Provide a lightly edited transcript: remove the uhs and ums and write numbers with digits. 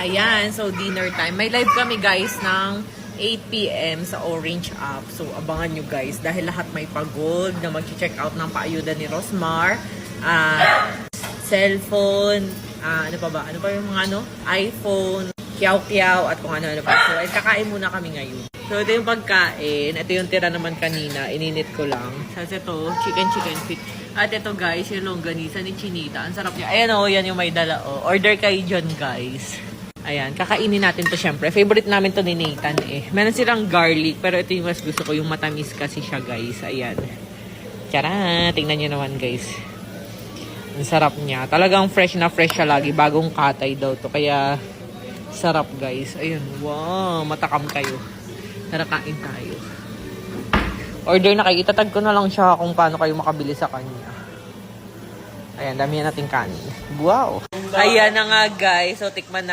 Ayan, so dinner time. May live kami guys ng 8 p.m. sa Orange app. So abangan nyo guys dahil lahat may pagod na mag-check out ng paayuda ni Rosmar. Cellphone, ano pa ba? Ano pa yung mga iPhone, kiyaw-kiyaw at kung ano-ano pa. So kakain muna kami ngayon. So ito yung pagkain. Ito yung tira naman kanina. Ininit ko lang. Tapos ito, chicken feet. At ito guys, yung longganisa ni Chinita. Ang sarap niya. Ayan o, yan yung may dala o. Order kayo dyan guys. Ayan, kakainin natin to syempre. Favorite namin to ni Nathan eh. Meron silang garlic, pero ito yung mas gusto ko. Yung matamis kasi siya guys. Ayan. Tara, tingnan nyo naman guys. Ang sarap niya. Talagang fresh na fresh siya lagi. Bagong katay daw to. Kaya sarap guys. Ayun, wow. Matakam kayo. Tara, kain tayo. Order na kayo. Itatag ko na lang siya kung paano kayo makabili sa kanya. Ayan, dami nating kanin. Wow! Ayan na nga guys. So, tikman na.